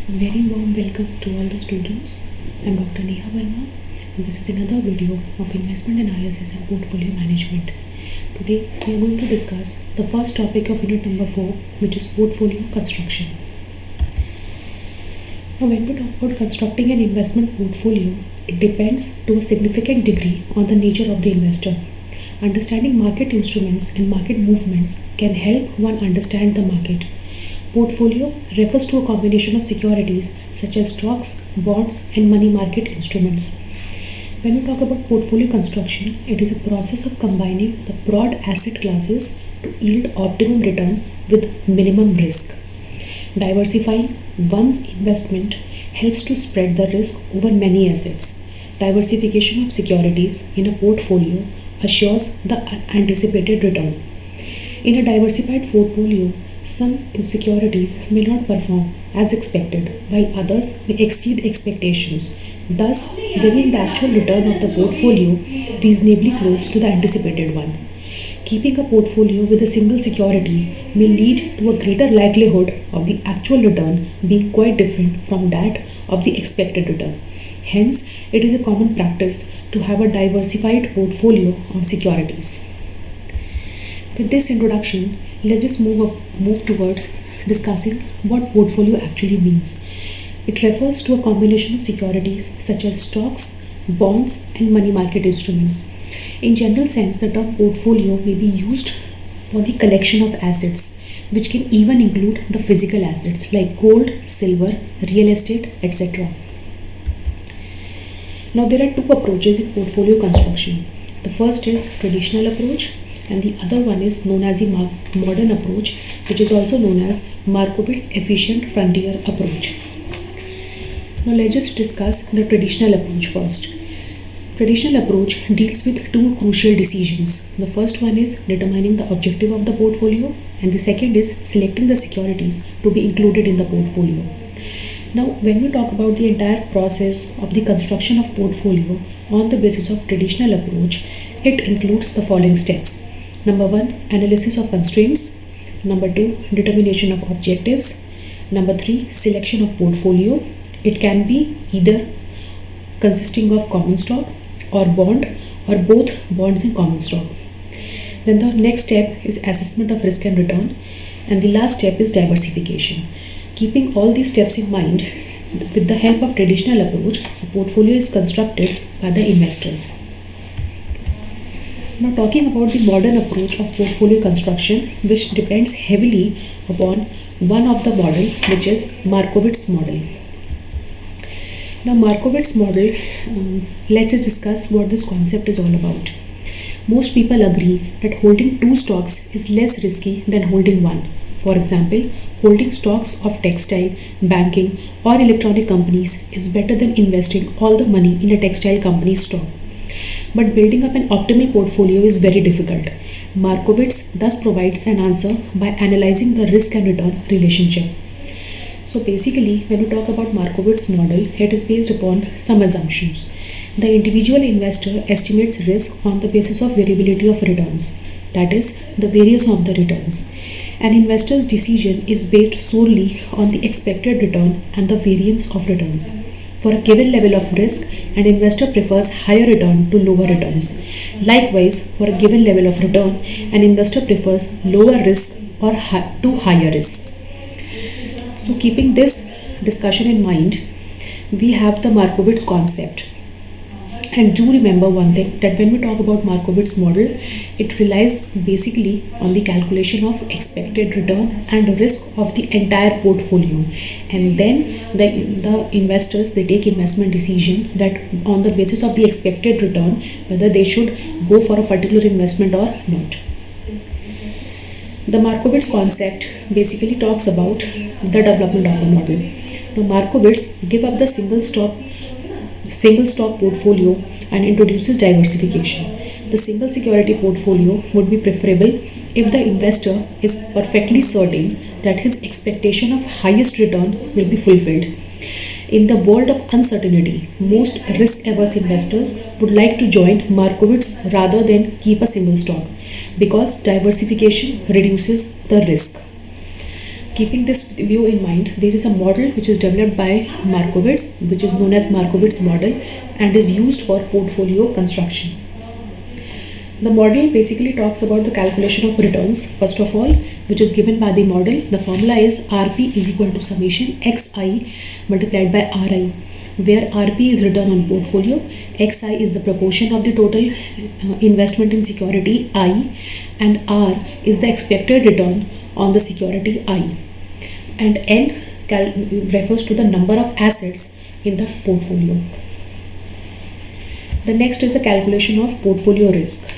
Very warm welcome to all the students. I'm Dr. Neha Verma, and this is another video of investment analysis and portfolio management. Today we are going to discuss the first topic of unit number 4, which is portfolio construction. Now, when we talk about constructing an investment portfolio, it depends to a significant degree on the nature of the investor. Understanding market instruments and market movements can help one understand the market. Portfolio refers to a combination of securities such as stocks, bonds, and money market instruments. When we talk about portfolio construction, it is a process of combining the broad asset classes to yield optimum return with minimum risk. Diversifying one's investment helps to spread the risk over many assets. Diversification of securities in a portfolio assures the anticipated return. In a diversified portfolio, some securities may not perform as expected, while others may exceed expectations, thus bringing the actual return of the portfolio reasonably close to the anticipated one. Keeping a portfolio with a single security may lead to a greater likelihood of the actual return being quite different from that of the expected return. Hence, it is a common practice to have a diversified portfolio of securities. With this introduction, let's just move towards discussing what portfolio actually means. It refers to a combination of securities such as stocks, bonds, and money market instruments. In general sense, the term portfolio may be used for the collection of assets, which can even include the physical assets like gold, silver, real estate, etc. Now, there are two approaches in portfolio construction. The first is traditional approach, and the other one is known as the modern approach, which is also known as Markowitz efficient frontier approach. Now let's just discuss the traditional approach first. Traditional approach deals with two crucial decisions. The first one is determining the objective of the portfolio, and the second is selecting the securities to be included in the portfolio. Now, when we talk about the entire process of the construction of portfolio on the basis of traditional approach, it includes the following steps. Number 1, analysis of constraints. Number 2, determination of objectives. Number 3, selection of portfolio. It can be either consisting of common stock or bond, or both bonds and common stock. Then the next step is assessment of risk and return, and the last step is diversification. Keeping all these steps in mind, with the help of traditional approach, a portfolio is constructed by the investors. Now, talking about the modern approach of portfolio construction, which depends heavily upon one of the model, which is Markowitz model. Now, Markowitz model, let's just discuss what this concept is all about. Most people agree that holding two stocks is less risky than holding one. For example, holding stocks of textile, banking, or electronic companies is better than investing all the money in a textile company's stock. But building up an optimal portfolio is very difficult. Markowitz thus provides an answer by analyzing the risk and return relationship. So basically, when we talk about Markowitz model, it is based upon some assumptions. The individual investor estimates risk on the basis of variability of returns, that is, the variance of the returns. An investor's decision is based solely on the expected return and the variance of returns. For a given level of risk, an investor prefers higher return to lower returns. Likewise, for a given level of return, an investor prefers lower risk or to higher risks. So, keeping this discussion in mind, we have the Markowitz concept. And do remember one thing, that when we talk about Markowitz model, it relies basically on the calculation of expected return and risk of the entire portfolio. And then the investors, they take investment decision that on the basis of the expected return, whether they should go for a particular investment or not. The Markowitz concept basically talks about the development of a model. Now, Markowitz give up the single stock portfolio and introduces diversification. The single security portfolio would be preferable if the investor is perfectly certain that his expectation of highest return will be fulfilled. In the world of uncertainty, most risk-averse investors would like to join Markowitz rather than keep a single stock, because diversification reduces the risk. Keeping this view in mind, there is a model which is developed by Markowitz, which is known as Markowitz model, and is used for portfolio construction. The model basically talks about the calculation of returns, first of all, which is given by the model. The formula is Rp is equal to summation xi multiplied by Ri, where Rp is return on portfolio, xi is the proportion of the total investment in security I, and R is the expected return on the security I, and N refers to the number of assets in the portfolio. The next is the calculation of portfolio risk.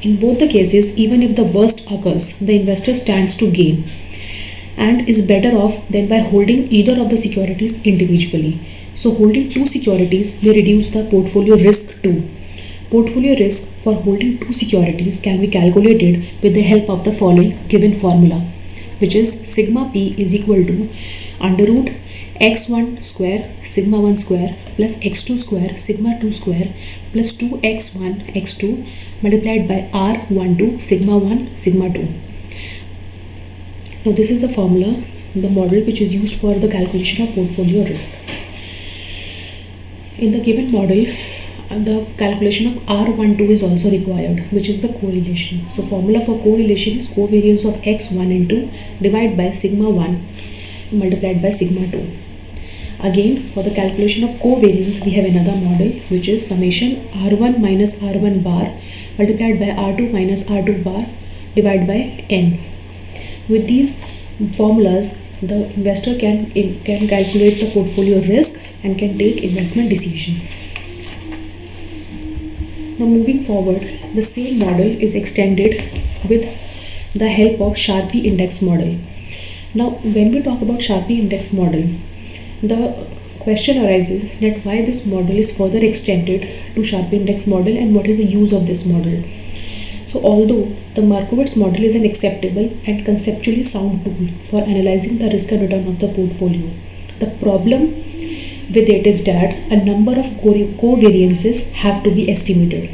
In both the cases, even if the worst occurs, the investor stands to gain and is better off than by holding either of the securities individually. So holding two securities may reduce the portfolio risk too. Portfolio risk for holding two securities can be calculated with the help of the following given formula, which is sigma p is equal to under root x1 square sigma 1 square plus x2 square sigma 2 square plus 2x1 x2 multiplied by r12 sigma 1 sigma 2. Now this is the formula, the model which is used for the calculation of portfolio risk. In the given model, the calculation of R12 is also required, which is the correlation. So formula for correlation is covariance of x1 and 2 divided by sigma 1 multiplied by sigma 2. Again, for the calculation of covariance, we have another model, which is summation R1 minus R1 bar multiplied by R2 minus R2 bar divided by N. With these formulas, the investor can calculate the portfolio risk and can take investment decision. Now moving forward, the same model is extended with the help of Sharpe index model. Now when we talk about Sharpe index model, the question arises that why this model is further extended to Sharpe index model and what is the use of this model. So although the Markowitz model is an acceptable and conceptually sound tool for analyzing the risk and return of the portfolio, the problem with it is that a number of covariances have to be estimated.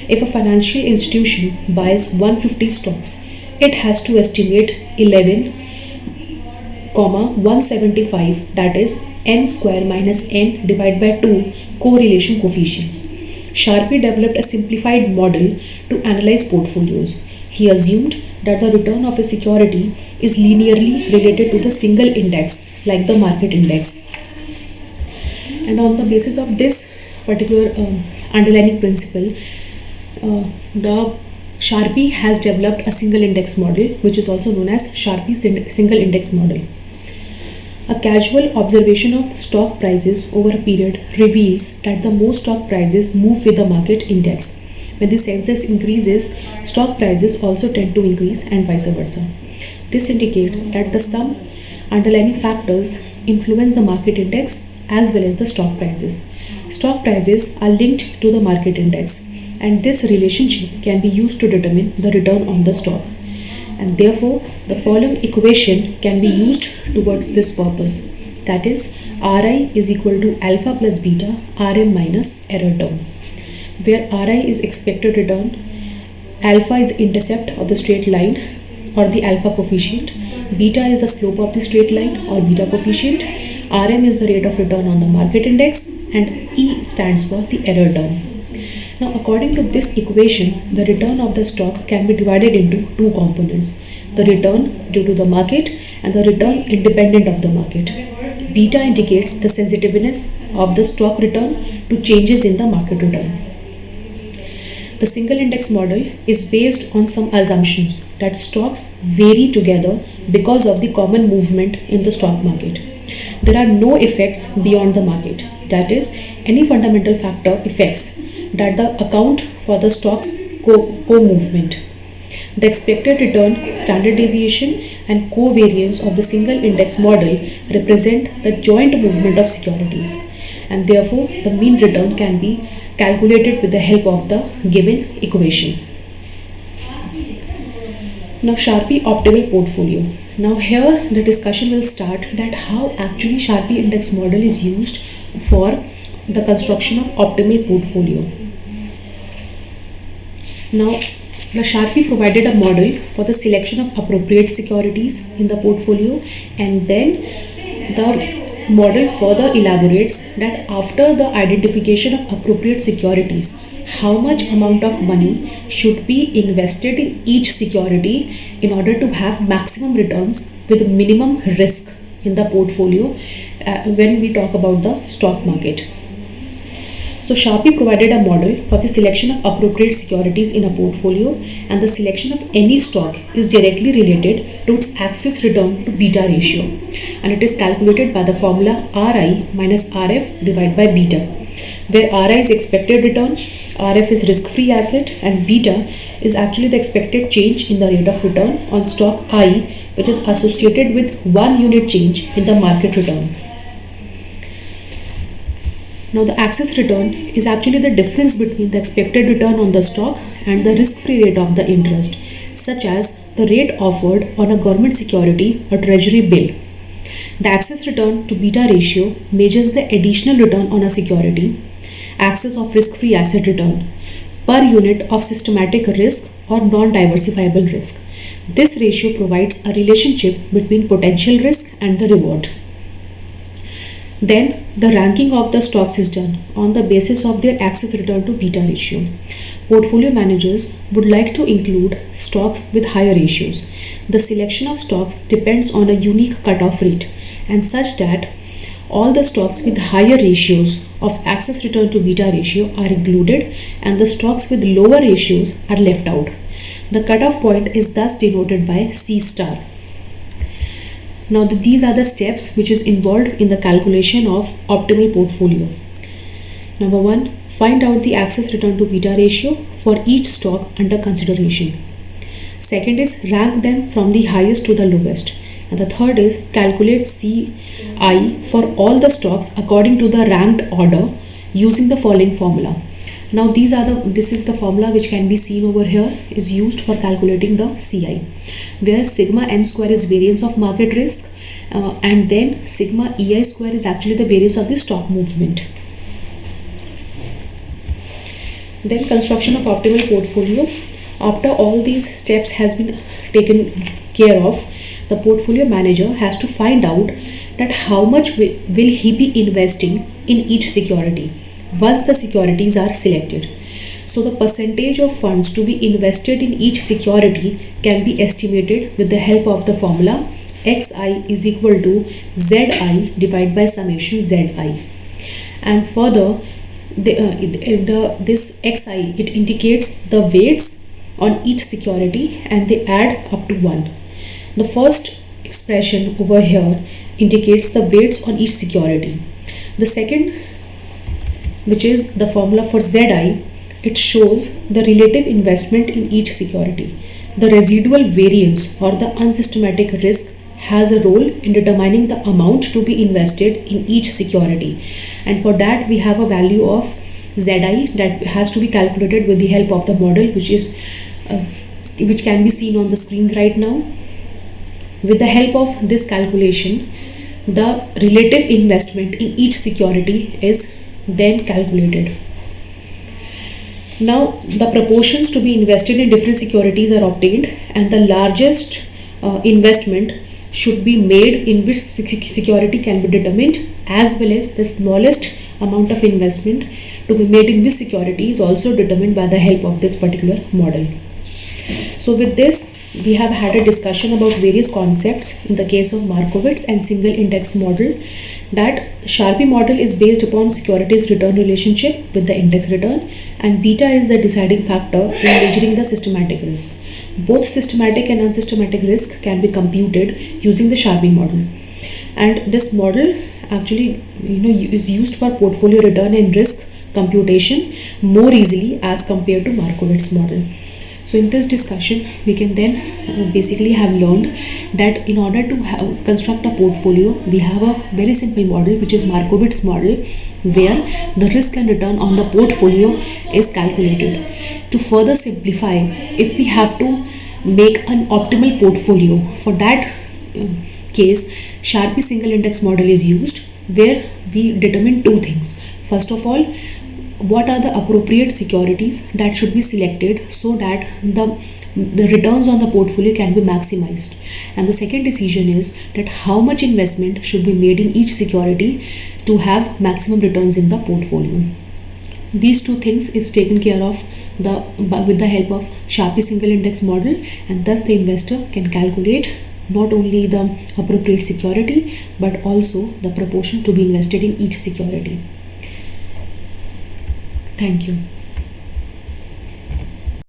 If a financial institution buys 150 stocks, it has to estimate 11,175, that is n square minus n divided by 2 correlation coefficients. Sharpe developed a simplified model to analyze portfolios. He assumed that the return of a security is linearly related to the single index, like the market index. And on the basis of this particular underlying principle, the Sharpe has developed a single index model, which is also known as Sharpe single index model. A casual observation of stock prices over a period reveals that the more stock prices move with the market index. When the census increases, stock prices also tend to increase and vice versa. This indicates that the some underlying factors influence the market index as well as the stock prices. Stock prices are linked to the market index, and this relationship can be used to determine the return on the stock. And therefore, the following equation can be used towards this purpose. That is, Ri is equal to alpha plus beta Rm minus error term, where Ri is expected return, alpha is the intercept of the straight line or the alpha coefficient, beta is the slope of the straight line or beta coefficient, Rm is the rate of return on the market index, and E stands for the error term. Now, according to this equation, the return of the stock can be divided into two components: the return due to the market and the return independent of the market. Beta indicates the sensitiveness of the stock return to changes in the market return. The single index model is based on some assumptions that stocks vary together because of the common movement in the stock market. There are no effects beyond the market, that is, any fundamental factor effects that the account for the stock's co-movement. The expected return, standard deviation, and covariance of the single index model represent the joint movement of securities, and therefore the mean return can be calculated with the help of the given equation. Now, Sharpe optimal portfolio. Now here the discussion will start that how actually Sharpe index model is used for the construction of optimal portfolio. Now, The Sharpe provided a model for the selection of appropriate securities in the portfolio, and then the model further elaborates that after the identification of appropriate securities, how much amount of money should be invested in each security in order to have maximum returns with minimum risk in the portfolio when we talk about the stock market. So Sharpe provided a model for the selection of appropriate securities in a portfolio, and the selection of any stock is directly related to its axis return to beta ratio, and it is calculated by the formula Ri minus Rf divided by beta, where Ri is expected return, Rf is risk-free asset, and beta is actually the expected change in the rate of return on stock I, which is associated with 1 unit change in the market return. Now the axis return is actually the difference between the expected return on the stock and the risk-free rate of the interest, such as the rate offered on a government security or treasury bill. The axis return to beta ratio measures the additional return on a security, axis of risk-free asset return, per unit of systematic risk or non-diversifiable risk. This ratio provides a relationship between potential risk and the reward. Then the ranking of the stocks is done on the basis of their axis return to beta ratio. Portfolio managers would like to include stocks with higher ratios. The selection of stocks depends on a unique cutoff rate, and such that all the stocks with higher ratios of axis return to beta ratio are included and the stocks with lower ratios are left out. The cutoff point is thus denoted by C star. Now these are the steps which is involved in the calculation of optimal portfolio. Number 1, find out the axis return to beta ratio for each stock under consideration. Second is rank them from the highest to the lowest. And the third is calculate CI for all the stocks according to the ranked order using the following formula. Now this is the formula which can be seen over here, is used for calculating the CI, where sigma m square is variance of market risk and then sigma EI square is actually the variance of the stock movement. Then construction of optimal portfolio. After all these steps has been taken care of, the portfolio manager has to find out that how much will he be investing in each security once the securities are selected. So the percentage of funds to be invested in each security can be estimated with the help of the formula Xi is equal to Zi divided by summation Zi. And further, this Xi, it indicates the weights on each security and they add up to 1. The first expression over here indicates the weights on each security. The second, which is the formula for Zi, it shows the relative investment in each security. The residual variance or the unsystematic risk has a role in determining the amount to be invested in each security, and for that we have a value of Zi that has to be calculated with the help of the model which can be seen on the screens right now. With the help of this calculation, the relative investment in each security is then calculated. Now the proportions to be invested in different securities are obtained, and the largest investment should be made in which security can be determined, as well as the smallest amount of investment to be made in which security is also determined by the help of this particular model. So with this, we have had a discussion about various concepts in the case of Markowitz and single index model. That Sharpe model is based upon securities return relationship with the index return, and beta is the deciding factor in measuring the systematic risk. Both systematic and unsystematic risk can be computed using the Sharpe model, and this model actually is used for portfolio return and risk computation more easily as compared to Markowitz model. So in this discussion, we can then basically have learned that in order to construct a portfolio, we have a very simple model which is Markowitz model, where the risk and return on the portfolio is calculated. To further simplify, if we have to make an optimal portfolio, for that case Sharpe single index model is used, where we determine two things. First of all, what are the appropriate securities that should be selected so that the returns on the portfolio can be maximized. And the second decision is that how much investment should be made in each security to have maximum returns in the portfolio. These two things is taken care of with the help of Sharpe single index model, and thus the investor can calculate not only the appropriate security but also the proportion to be invested in each security. Thank you.